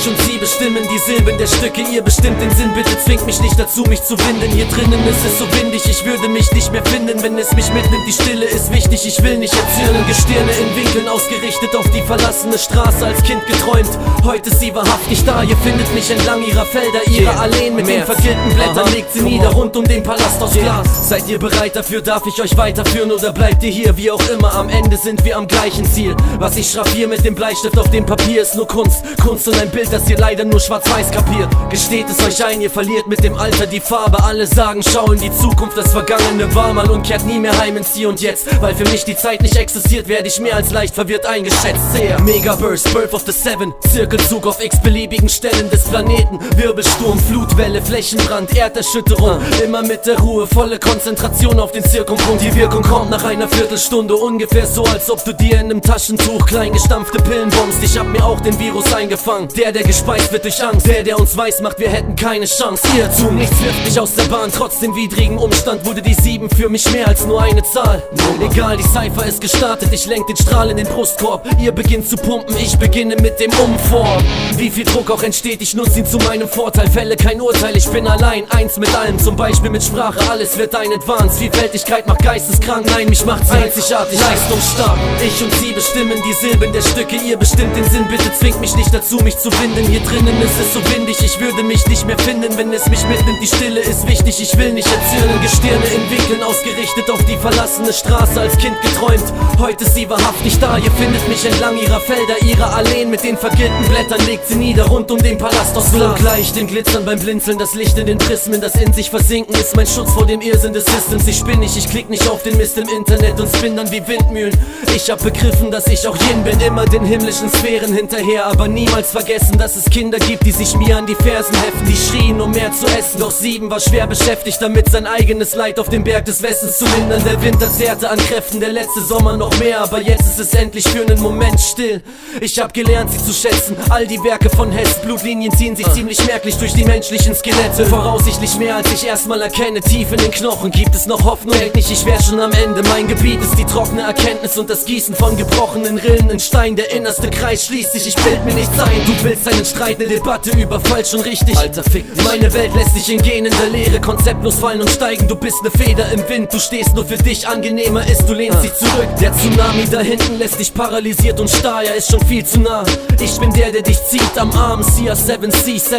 Ich und sie bestimmen die Silben der Stücke, ihr bestimmt den Sinn. Bitte zwingt mich nicht dazu, mich zu winden. Hier drinnen ist es so windig, ich würde mich nicht mehr finden, wenn es mich mitnimmt. Die Stille ist wichtig, ich will nicht erzählen. Gestirne in Winkeln ausgerichtet auf die verlassene Straße, als Kind geträumt. Heute ist sie wahrhaftig da, ihr findet mich entlang ihrer Felder, ihrer Alleen. Mit den vergilbten Blättern legt sie nieder rund um den Palast aus Glas. Seid ihr bereit dafür, darf ich euch weiterführen oder bleibt ihr hier? Wie auch immer, am Ende sind wir am gleichen Ziel. Was ich schraffiere mit dem Bleistift auf dem Papier ist nur Kunst. Kunst und ein Bild, das ihr leider nur schwarz-weiß kapiert. Gesteht es euch ein, ihr verliert mit dem Alter die Farbe. Alle sagen, schau in die Zukunft, das Vergangene war mal und kehrt nie mehr heim ins Hier und Jetzt. Weil für mich die Zeit nicht existiert, werde ich mehr als leicht verwirrt eingeschätzt. Sehe Megaburst, Birth of the Seven, Zirkelzug auf x-beliebigen Stellen des Planeten. Wirbelsturm, Flutwelle, Flächenbrand, Erderschütterung. Immer mit der Ruhe, volle Konzentration auf den Zirkumpunkt. Die Wirkung kommt nach einer Viertelstunde, ungefähr so, als ob du dir in einem Taschentuch klein gestampfte Pillen bombst. Ich hab mir auch den Virus eingefangen, der gespeist wird durch Angst, der uns weiß macht, wir hätten keine Chance. Irrtum, nichts wirft mich aus der Bahn, trotz dem widrigen Umstand wurde die 7 für mich mehr als nur eine Zahl. Egal, die Cypher ist gestartet, ich lenk den Strahl in den Brustkorb. Ihr beginnt zu pumpen, ich beginne mit dem Umform. Wie viel Druck auch entsteht, ich nutze ihn zu meinem Vorteil. Fälle kein Urteil, ich bin allein, eins mit allem. Zum Beispiel mit Sprache, alles wird ein Advance. Vielfältigkeit macht geisteskrank, nein, mich macht's einzigartig, leistungsstark. Ich und sie bestimmen die Silben der Stücke, ihr bestimmt den Sinn. Bitte zwingt mich nicht dazu, mich zu finden. Hier drinnen ist es so windig, ich würde mich nicht mehr finden, wenn es mich mitnimmt. Die Stille ist wichtig, ich will nicht erzählen. Gestirne in Winkeln ausgerichtet auf die verlassene Straße, als Kind geträumt. Heute ist sie wahrhaftig da, ihr findet mich entlang ihrer Felder, ihrer Alleen. Mit den vergilbten Blättern legt sie nieder rund um den Palast aus Glas. So gleich den Glitzern beim Blinzeln, das Licht in den Prismen, das in sich versinken ist mein Schutz vor dem Irrsinn des Systems. Ich spinn nicht, ich klick nicht auf den Mist im Internet und spinn dann wie Windmühlen. Ich hab begriffen, dass ich auch Yin bin, immer den himmlischen Sphären hinterher, aber niemals vergessen, dass es Kinder gibt, die sich mir an die Fersen heften, die schrien, um mehr zu essen. Doch 7 war schwer beschäftigt, damit sein eigenes Leid auf dem Berg des Westens zu lindern. Der Winter zehrte an Kräften, der letzte Sommer noch mehr, aber jetzt ist es endlich für einen Moment still. Ich hab gelernt, sie zu schätzen, all die Werke von Hess. Blutlinien ziehen sich ziemlich merklich durch die menschlichen Skelette. Voraussichtlich mehr, als ich erstmal erkenne. Tief in den Knochen gibt es noch Hoffnung, denk nicht, ich wär schon am Ende. Mein Gebiet ist die trockene Erkenntnis und das Gießen von gebrochenen Rillen in Stein. Der innerste Kreis schließt sich, ich bild mir nichts ein. Du willst einen Streit, eine Debatte über falsch und richtig. Alter, fick dich. Meine Welt lässt sich entgehen in der Leere, konzeptlos fallen und steigen. Du bist ne Feder im Wind, du stehst nur für dich. Angenehmer ist, du lehnst dich zurück. Der Tsunami da hinten lässt dich paralysiert und starr, er ist schon viel zu nah. Ich bin der dich zieht am Arm. Sia 7 Seas,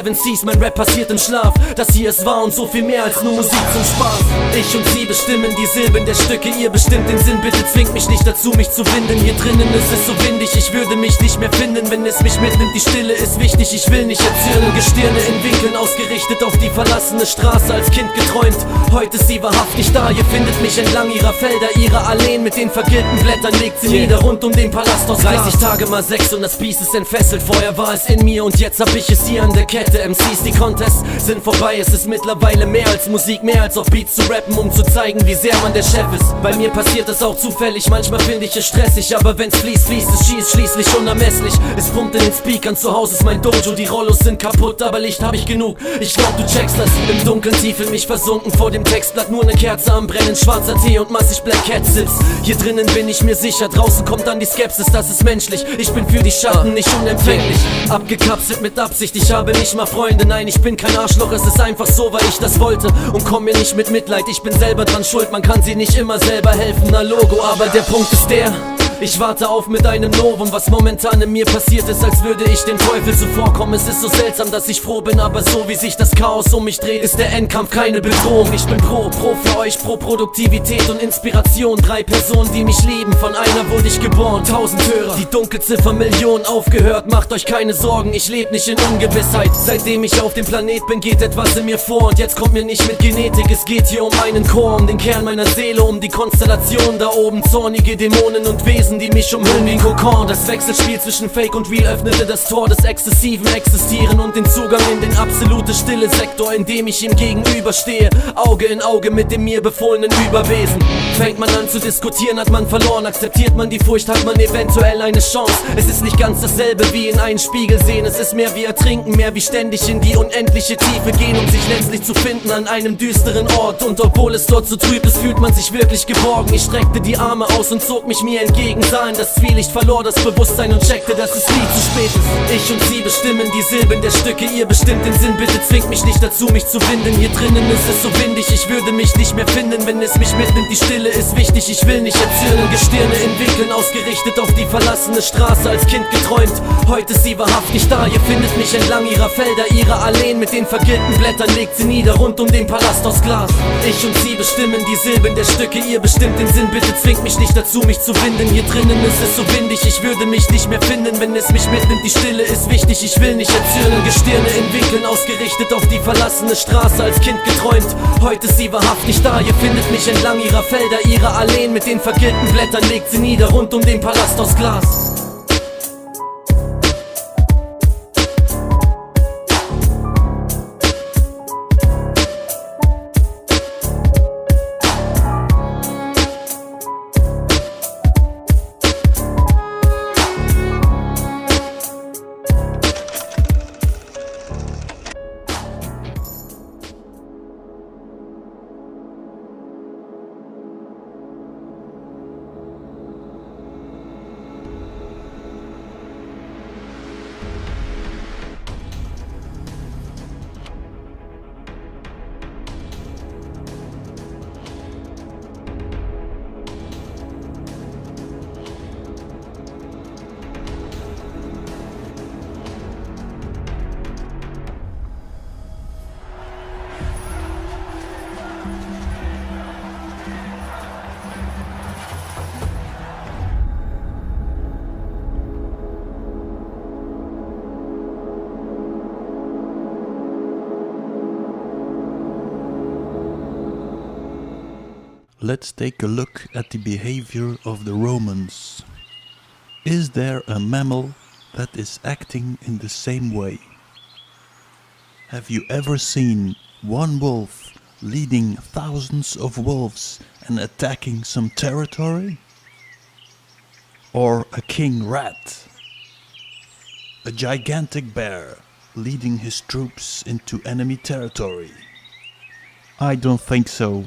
mein Rap passiert im Schlaf. Das hier ist wahr und so viel mehr als nur Musik zum Spaß. Ich und sie bestimmen die Silben der Stücke, ihr bestimmt den Sinn. Bitte zwingt mich nicht dazu, mich zu winden. Hier drinnen ist es so windig, ich würde mich nicht mehr finden, wenn es mich mitnimmt. Die Stille ist wichtig, ich will nicht erzählen. Gestirne in Winkeln ausgerichtet auf die verlassene Straße, als Kind geträumt. Heute ist sie wahrhaftig da, ihr findet mich entlang ihrer Felder, ihrer Alleen. Mit den vergilbten Blättern legt sie nieder rund um den Palast aus Glas. 30 Tage mal 6 und das Biest ist entfesselt. Vorher war es in mir und jetzt hab ich es hier an der Kette. MCs, die Contests sind vorbei, es ist mittlerweile mehr als Musik, mehr als auf Beats zu rappen, um zu zeigen, wie sehr man der Chef ist. Bei mir passiert es auch zufällig, manchmal finde ich es stressig, aber wenn's fließt, fließt es, schießt schließlich unermesslich. Es pumpt in den Speakern, zu Hause ist mein Dojo, die Rollos sind kaputt, aber Licht hab ich genug. Ich glaub, du checkst das, im Dunkeln tief in mich versunken, vor dem Textblatt nur ne Kerze am Brennen, schwarzer Tee und massig Black Cat Sips. Hier drinnen bin ich mir sicher, draußen kommt dann die Skepsis, das ist menschlich. Ich bin für die Schatten nicht unempfänglich, abgekapselt mit Absicht, ich habe nicht mal Freunde, nein, ich bin kein Arschloch, es ist einfach so, weil ich das wollte. Und komm mir nicht mit Mitleid, ich bin selber dran schuld, man kann sie nicht immer selber helfen, na Logo, aber der Punkt ist der: ich warte auf mit einem Novum, was momentan in mir passiert ist, als würde ich dem Teufel zuvorkommen. Es ist so seltsam, dass ich froh bin, aber so wie sich das Chaos um mich dreht, ist der Endkampf keine Bedrohung. Ich bin pro für euch, pro Produktivität und Inspiration. 3 Personen, die mich lieben, von einer wurde ich geboren. 1000 Hörer, die Dunkelziffer Millionen aufgehört. Macht euch keine Sorgen, ich lebe nicht in Ungewissheit. Seitdem ich auf dem Planet bin, geht etwas in mir vor. Und jetzt kommt mir nicht mit Genetik, es geht hier um einen Chor, um den Kern meiner Seele, um die Konstellation da oben. Zornige Dämonen und Wesen, die mich umhüllen wie ein Kokon. Das Wechselspiel zwischen Fake und Real öffnete das Tor des exzessiven Existieren und den Zugang in den absolute stille Sektor, in dem ich ihm gegenüberstehe, Auge in Auge mit dem mir befohlenen Überwesen. Fängt man an zu diskutieren, hat man verloren. Akzeptiert man die Furcht, hat man eventuell eine Chance. Es ist nicht ganz dasselbe wie in einen Spiegel sehen. Es ist mehr wie ertrinken, mehr wie ständig in die unendliche Tiefe gehen, um sich letztlich zu finden an einem düsteren Ort. Und obwohl es dort so trüb ist, fühlt man sich wirklich geborgen. Ich streckte die Arme aus und zog mich mir entgegen. Augen sahen das Zwielicht, verlor das Bewusstsein und checkte, dass es nie zu spät ist. Ich und sie bestimmen die Silben der Stücke, ihr bestimmt den Sinn. Bitte zwingt mich nicht dazu, mich zu winden. Hier drinnen ist es so windig, ich würde mich nicht mehr finden, wenn es mich mitnimmt. Die Stille ist wichtig, ich will nicht erzählen. Gestirne in Winkeln ausgerichtet auf die verlassene Straße, als Kind geträumt. Heute ist sie wahrhaftig da, ihr findet mich entlang ihrer Felder, ihrer Alleen. Mit den vergilbten Blättern legt sie nieder, rund um den Palast aus Glas. Ich und sie bestimmen die Silben der Stücke, ihr bestimmt den Sinn. Bitte zwingt mich nicht dazu, mich zu winden. Hier drinnen ist es so windig, ich würde mich nicht mehr finden, wenn es mich mitnimmt. Die Stille ist wichtig, ich will nicht erzählen. Gestirne in Winkeln ausgerichtet auf die verlassene Straße, als Kind geträumt. Heute ist sie wahrhaftig da, ihr findet mich entlang ihrer Felder, ihrer Alleen. Mit den vergilbten Blättern legt sie nieder, rund um den Palast aus Glas. Let's take a look at the behavior of the Romans. Is there a mammal that is acting in the same way? Have you ever seen one wolf leading thousands of wolves and attacking some territory? Or a king rat? A gigantic bear leading his troops into enemy territory? I don't think so.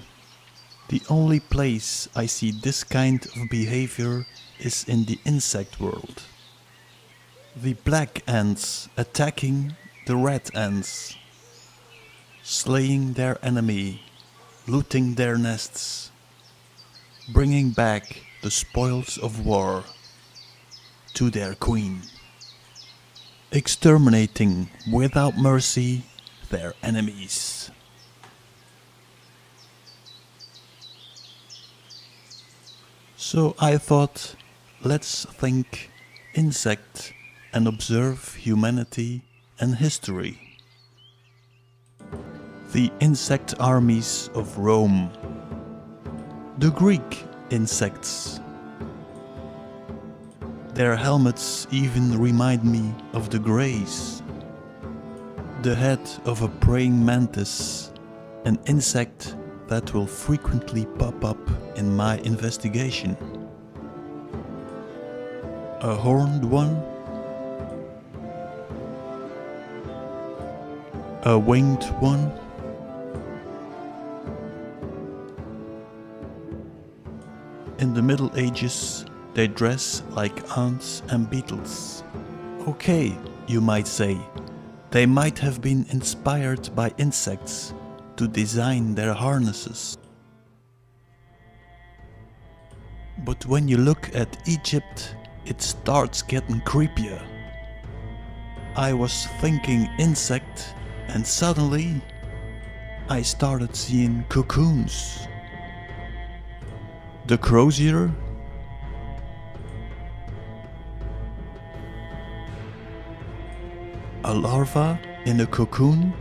The only place I see this kind of behavior is in the insect world. The black ants attacking the red ants, slaying their enemy, looting their nests, bringing back the spoils of war to their queen, exterminating without mercy their enemies. So I thought, let's think insect and observe humanity and history. The insect armies of Rome. The Greek insects. Their helmets even remind me of the Greys. The head of a praying mantis, an insect that will frequently pop up in my investigation. A horned one, a winged one, in the Middle Ages they dress like ants and beetles. Okay, you might say, they might have been inspired by insects to design their harnesses. But when you look at Egypt, it starts getting creepier. I was thinking insect and suddenly I started seeing cocoons. The crozier, a larva in a cocoon,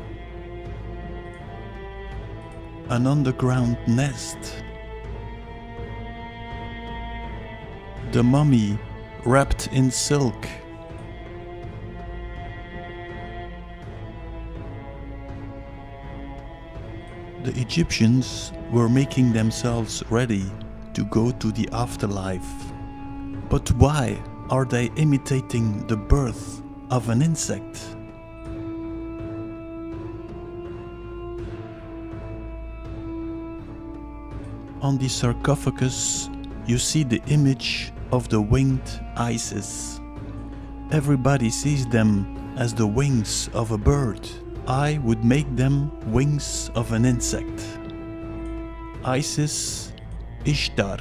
an underground nest, the mummy wrapped in silk, the Egyptians were making themselves ready to go to the afterlife. But why are they imitating the birth of an insect? On the sarcophagus, you see the image of the winged ices. Everybody sees them as the wings of a bird. I would make them wings of an insect. Isis, Ishtar,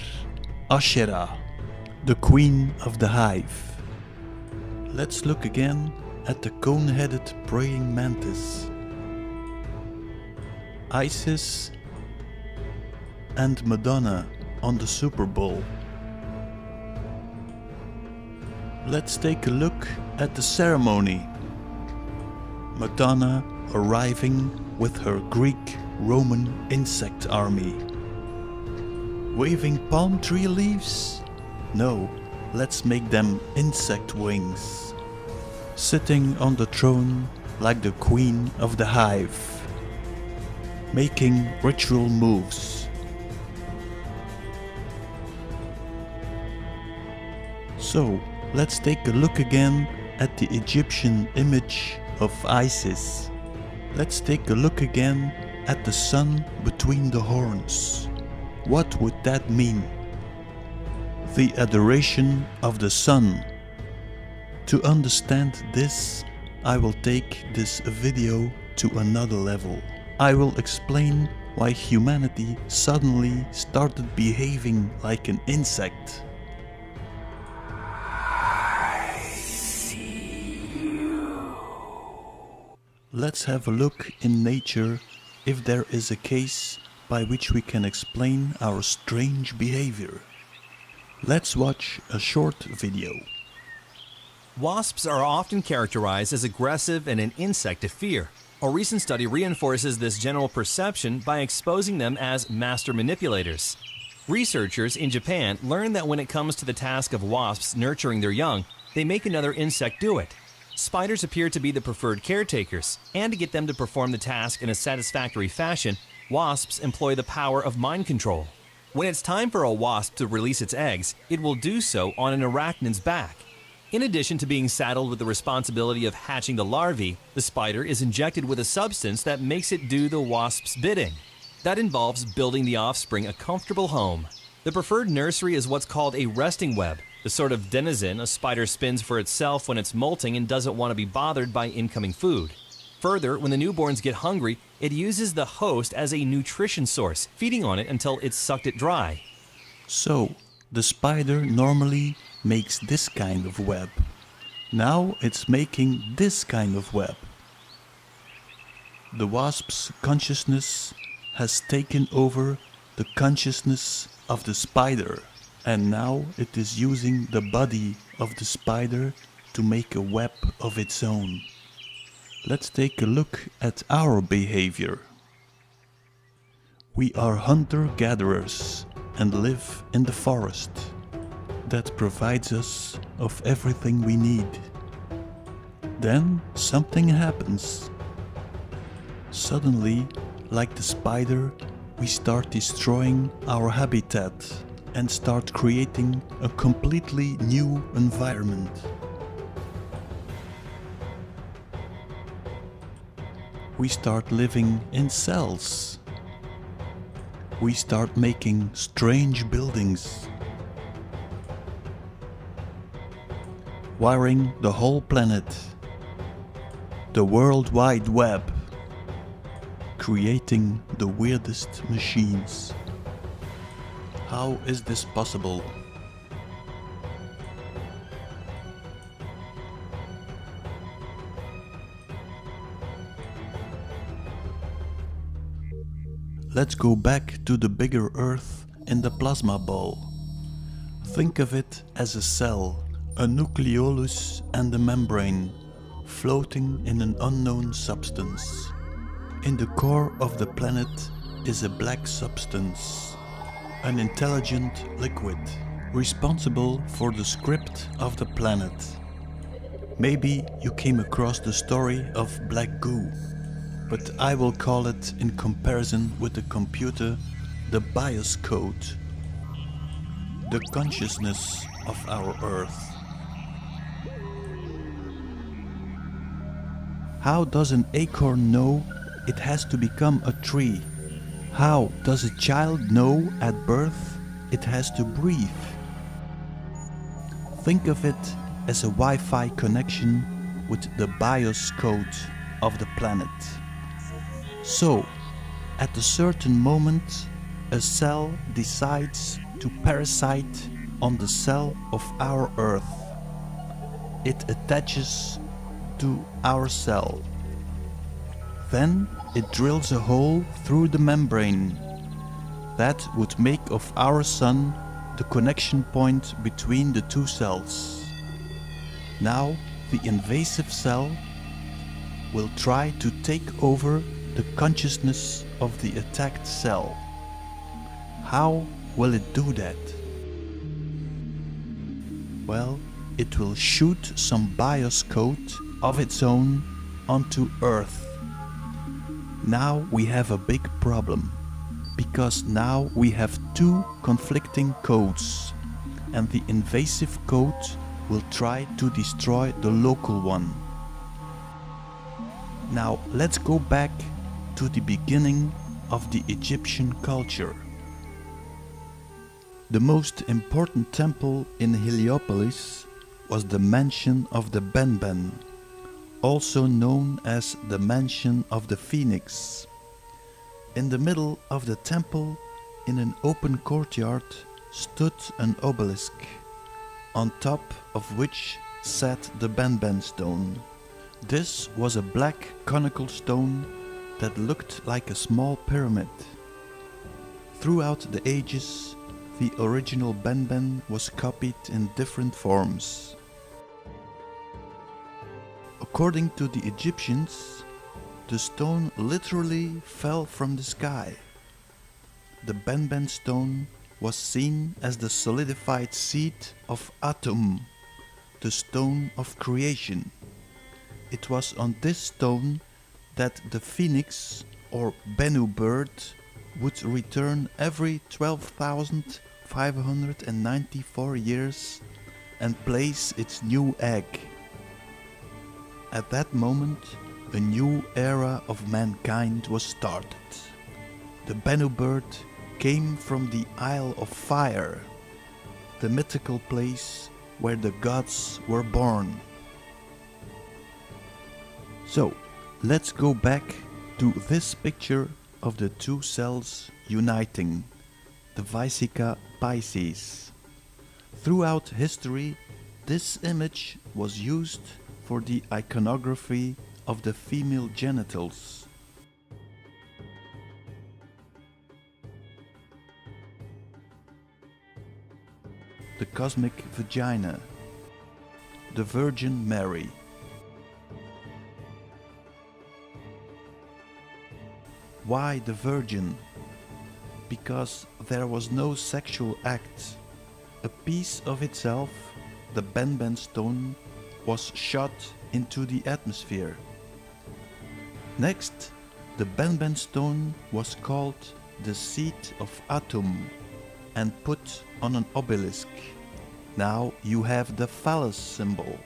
Asherah, the queen of the hive. Let's look again at the cone-headed praying mantis. Isis and Madonna on the Super Bowl. Let's take a look at the ceremony. Madonna arriving with her Greek-Roman insect army. Waving palm tree leaves? No, let's make them insect wings. Sitting on the throne like the queen of the hive. Making ritual moves. So, let's take a look again at the Egyptian image of Isis. Let's take a look again at the sun between the horns. What would that mean? The adoration of the sun. To understand this, I will take this video to another level. I will explain why humanity suddenly started behaving like an insect. Let's have a look in nature if there is a case by which we can explain our strange behavior. Let's watch a short video. Wasps are often characterized as aggressive and an insect to fear. A recent study reinforces this general perception by exposing them as master manipulators. Researchers in Japan learned that when it comes to the task of wasps nurturing their young, they make another insect do it. Spiders appear to be the preferred caretakers, and to get them to perform the task in a satisfactory fashion, wasps employ the power of mind control. When it's time for a wasp to release its eggs, it will do so on an arachnid's back. In addition to being saddled with the responsibility of hatching the larvae, the spider is injected with a substance that makes it do the wasp's bidding. That involves building the offspring a comfortable home. The preferred nursery is what's called a resting web, the sort of denizen a spider spins for itself when it's molting and doesn't want to be bothered by incoming food. Further, when the newborns get hungry, it uses the host as a nutrition source, feeding on it until it's sucked it dry. So, the spider normally makes this kind of web. Now it's making this kind of web. The wasp's consciousness has taken over the consciousness of the spider, and now it is using the body of the spider to make a web of its own. Let's take a look at our behavior. We are hunter-gatherers and live in the forest. That provides us of everything we need. Then something happens. Suddenly, like the spider, we start destroying our habitat and start creating a completely new environment. We start living in cells. We start making strange buildings. Wiring the whole planet. The World Wide Web. Creating the weirdest machines. How is this possible? Let's go back to the bigger Earth in the plasma ball. Think of it as a cell, a nucleolus and a membrane, floating in an unknown substance. In the core of the planet is a black substance, an intelligent liquid, responsible for the script of the planet. Maybe you came across the story of black goo, but I will call it, in comparison with the computer, the BIOS code, the consciousness of our Earth. How does an acorn know it has to become a tree? How does a child know at birth it has to breathe? Think of it as a Wi-Fi connection with the BIOS code of the planet. So, at a certain moment, a cell decides to parasite on the cell of our Earth. It attaches to our cell. Then it drills a hole through the membrane. That would make of our Sun the connection point between the two cells. Now the invasive cell will try to take over the consciousness of the attacked cell. How will it do that? Well, it will shoot some BIOS code of its own onto Earth. Now we have a big problem, because now we have two conflicting codes, and the invasive code will try to destroy the local one. Now let's go back to the beginning of the Egyptian culture. The most important temple in Heliopolis was the Mansion of the Benben, also known as the Mansion of the Phoenix. In the middle of the temple, in an open courtyard, stood an obelisk, on top of which sat the Benben stone. This was a black conical stone that looked like a small pyramid. Throughout the ages, the original Benben was copied in different forms. According to the Egyptians, the stone literally fell from the sky. The Benben stone was seen as the solidified seed of Atum, the stone of creation. It was on this stone that the phoenix or Bennu bird would return every 12,594 years and place its new egg. At that moment, a new era of mankind was started. The Bennu bird came from the Isle of Fire, the mythical place where the gods were born. So, let's go back to this picture of the two cells uniting, the Vesica Pisces. Throughout history, this image was used for the iconography of the female genitals. The cosmic vagina, the Virgin Mary. Why the Virgin? Because there was no sexual act. A piece of itself, the Benben stone, was shot into the atmosphere. Next, the Benben stone was called the seed of Atum and put on an obelisk. Now you have the phallus symbol.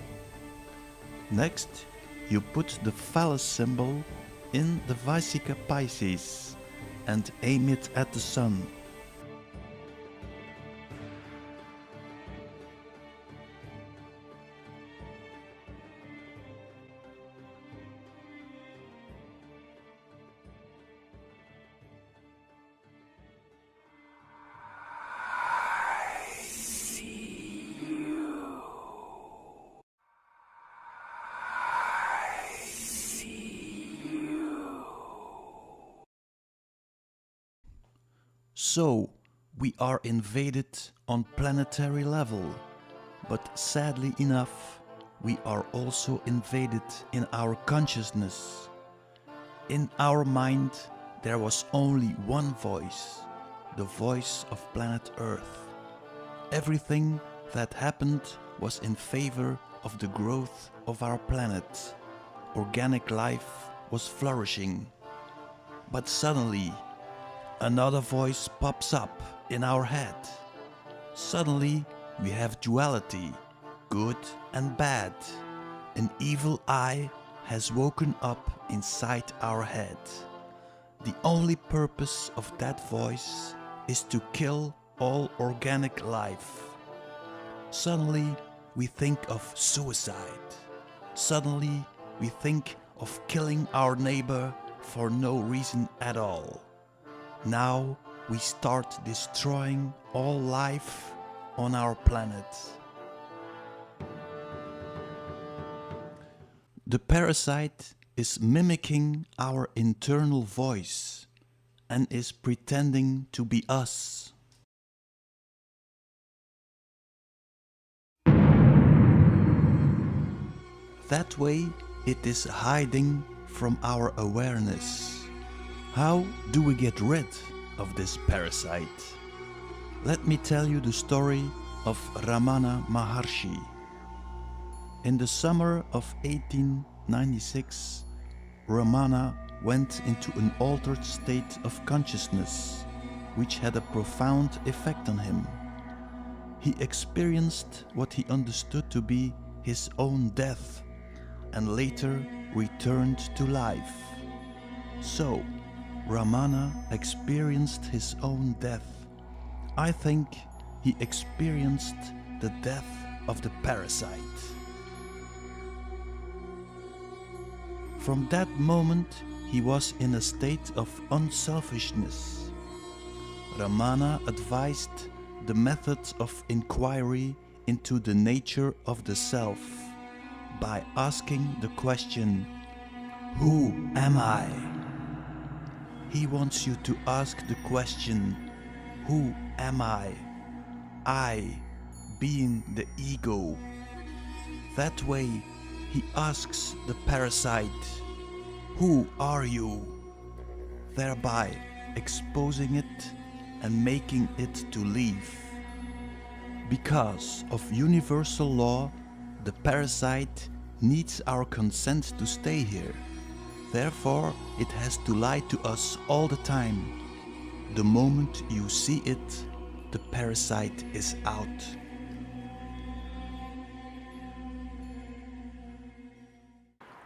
Next, you put the phallus symbol in the Vesica Pisces and aim it at the sun. So, we are invaded on planetary level, but sadly enough, we are also invaded in our consciousness. In our mind, there was only one voice, the voice of planet Earth. Everything that happened was in favor of the growth of our planet. Organic life was flourishing. But suddenly, another voice pops up in our head. Suddenly, we have duality, good and bad. An evil eye has woken up inside our head. The only purpose of that voice is to kill all organic life. Suddenly, we think of suicide. Suddenly, we think of killing our neighbor for no reason at all. Now, we start destroying all life on our planet. The parasite is mimicking our internal voice and is pretending to be us. That way, it is hiding from our awareness. How do we get rid of this parasite? Let me tell you the story of Ramana Maharshi. In the summer of 1896, Ramana went into an altered state of consciousness, which had a profound effect on him. He experienced what he understood to be his own death, and later returned to life. So, Ramana experienced his own death. I think he experienced the death of the parasite. From that moment, he was in a state of unselfishness. Ramana advised the method of inquiry into the nature of the self by asking the question, "Who am I?" He wants you to ask the question, "Who am I?" I being the ego. That way, he asks the parasite, "Who are you?" thereby exposing it and making it to leave. Because of universal law, the parasite needs our consent to stay here. Therefore, it has to lie to us all the time. The moment you see it, the parasite is out.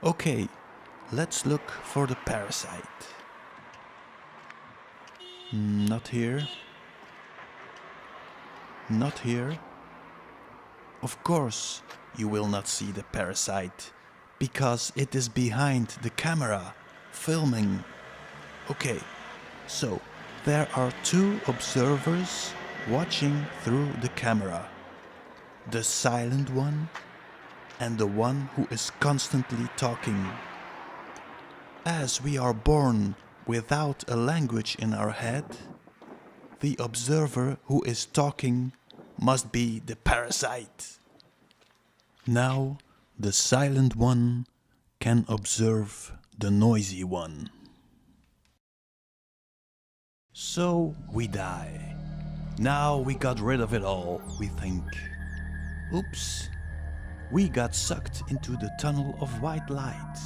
Okay, let's look for the parasite. Not here. Not here. Of course, you will not see the parasite, because it is behind the camera, filming. Okay, so there are two observers watching through the camera. The silent one and the one who is constantly talking. As we are born without a language in our head, the observer who is talking must be the parasite. Now, the silent one can observe the noisy one. So we die. Now we got rid of it all, we think. Oops. We got sucked into the tunnel of white light.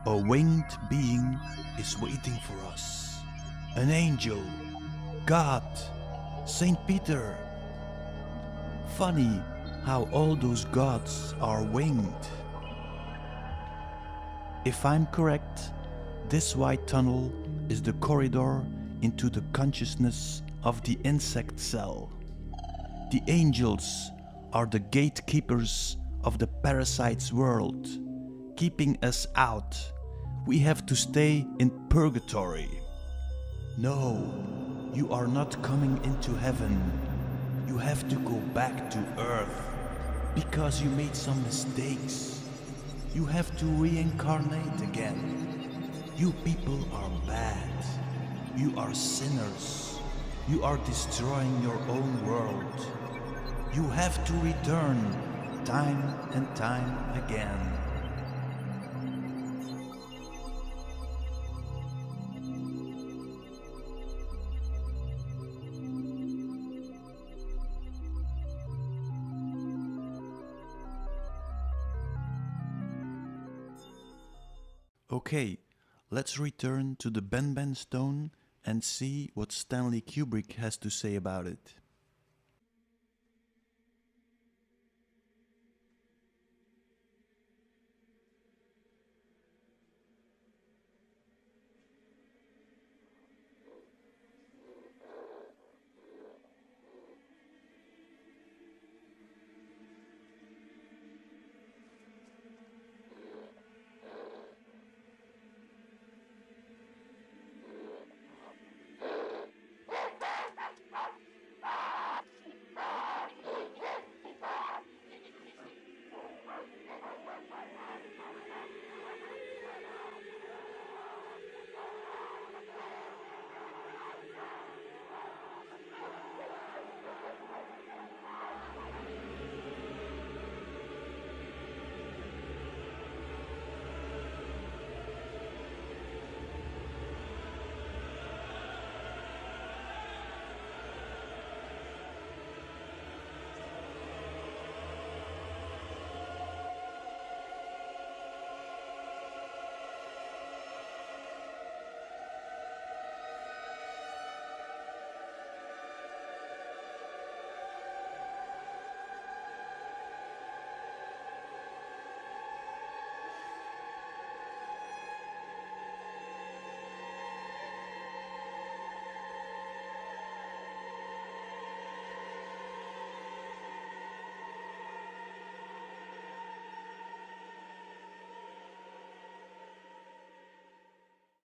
A winged being is waiting for us. An angel, God, Saint Peter. Funny how all those gods are winged. If I'm correct, this white tunnel is the corridor into the consciousness of the insect cell. The angels are the gatekeepers of the parasite's world, keeping us out. We have to stay in purgatory. No, you are not coming into heaven. You have to go back to earth because you made some mistakes. You have to reincarnate again. You people are bad. You are sinners. You are destroying your own world. You have to return time and time again. Okay, let's return to the Ben stone and see what Stanley Kubrick has to say about it.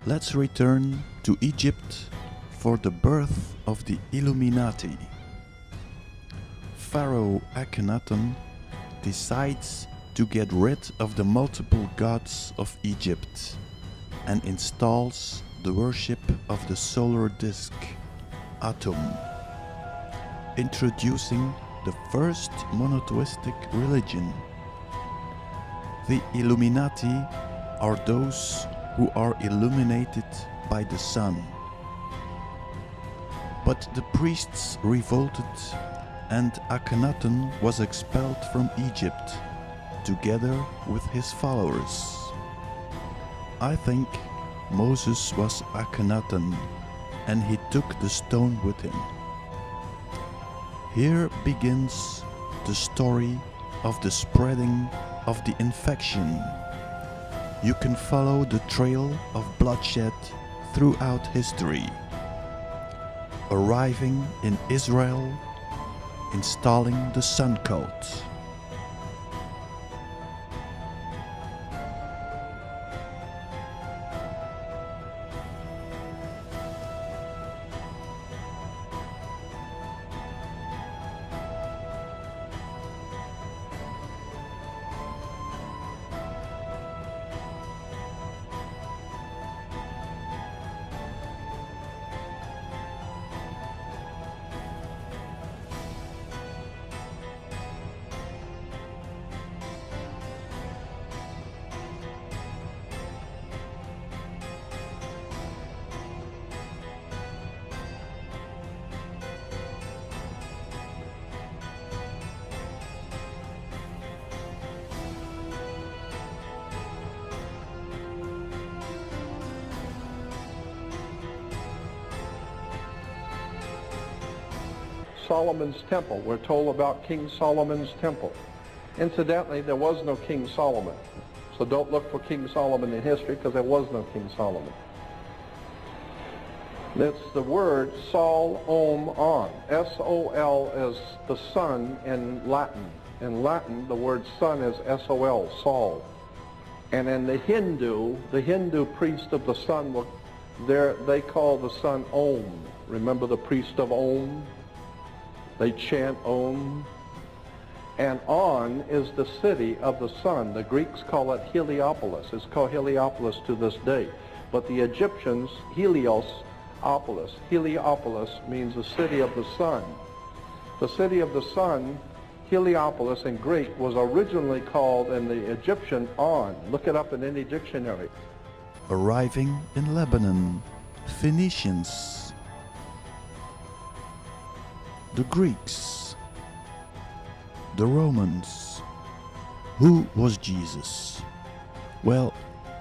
let's return to Egypt for the birth of the Illuminati. Pharaoh Akhenaten decides to get rid of the multiple gods of Egypt and installs the worship of the solar disk, Atum, introducing the first monotheistic religion. The Illuminati are those who are illuminated by the sun. But the priests revolted and Akhenaten was expelled from Egypt together with his followers. I think Moses was Akhenaten and he took the stone with him. Here begins the story of the spreading of the infection. You can follow the trail of bloodshed throughout history. Arriving in Israel, installing the sun cult. Solomon's temple. We're told about King Solomon's temple. Incidentally, there was no King Solomon. So don't look for King Solomon in history because there was no King Solomon. That's the word Sol, Om, On. S-O-L is the sun in Latin. In Latin, the word sun is S-O-L, Sol. And in the Hindu priest of the sun, they call the sun Om. Remember the priest of Om? They chant Om. And On is the city of the sun. The Greeks call it Heliopolis. It's called Heliopolis to this day. But the Egyptians, Heliopolis. Heliopolis means the city of the sun. The city of the sun, Heliopolis in Greek, was originally called in the Egyptian On. Look it up in any dictionary. Arriving in Lebanon, Phoenicians. The Greeks, the Romans. Who was Jesus? Well,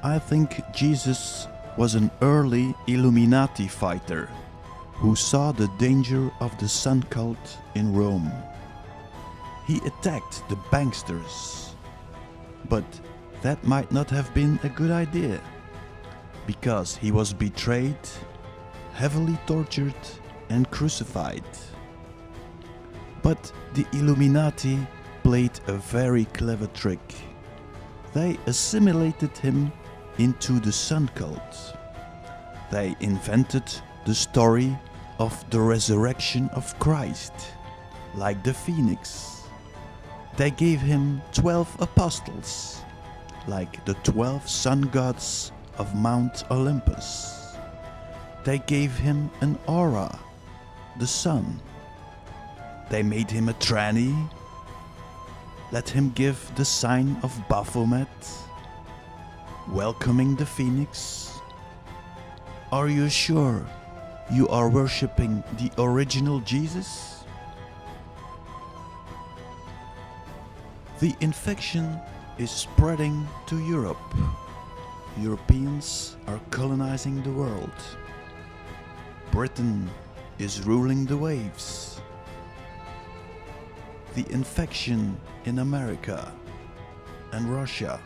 I think Jesus was an early Illuminati fighter who saw the danger of the sun cult in Rome. He attacked the banksters, but that might not have been a good idea, because he was betrayed, heavily tortured and crucified. But the Illuminati played a very clever trick. They assimilated him into the sun cult. They invented the story of the resurrection of Christ, like the phoenix. They gave him 12 apostles, like the 12 sun gods of Mount Olympus. They gave him an aura, the sun. They made him a tranny, let him give the sign of Baphomet, welcoming the phoenix. Are you sure you are worshipping the original Jesus? The infection is spreading to Europe. Europeans are colonizing the world. Britain is ruling the waves. The infection in America and Russia.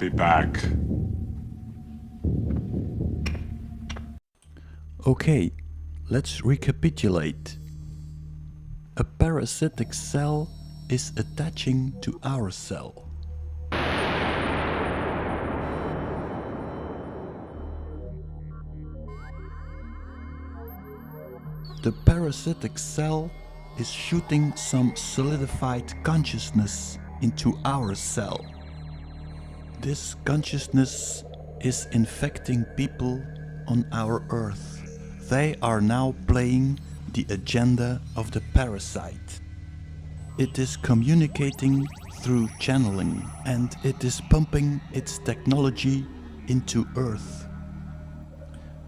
be back. Okay, let's recapitulate. A parasitic cell is attaching to our cell. The parasitic cell is shooting some solidified consciousness into our cell. This consciousness is infecting people on our Earth. They are now playing the agenda of the parasite. It is communicating through channeling, and it is pumping its technology into Earth.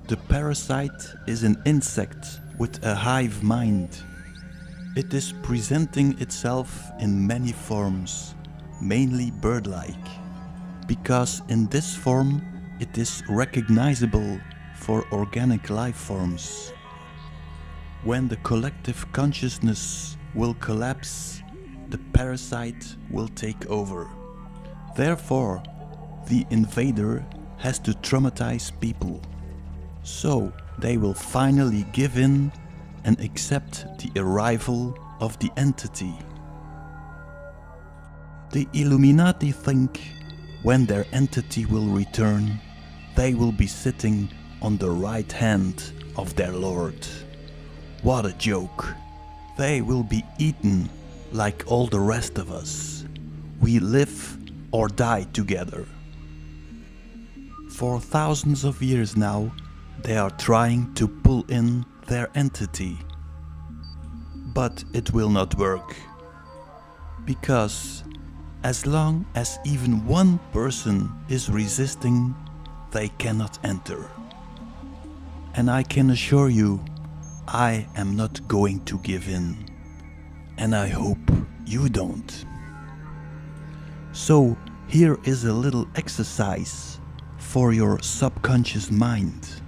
The parasite is an insect with a hive mind. It is presenting itself in many forms, mainly bird-like, because in this form it is recognizable for organic life forms. When the collective consciousness will collapse, the parasite will take over. Therefore, the invader has to traumatize people. So they will finally give in and accept the arrival of the entity. The Illuminati think when their entity will return, they will be sitting on the right hand of their Lord. What a joke! They will be eaten like all the rest of us. We live or die together. For thousands of years now, they are trying to pull in their entity. But it will not work. Because as long as even one person is resisting, they cannot enter. And I can assure you, I am not going to give in. And I hope you don't. So here is a little exercise for your subconscious mind.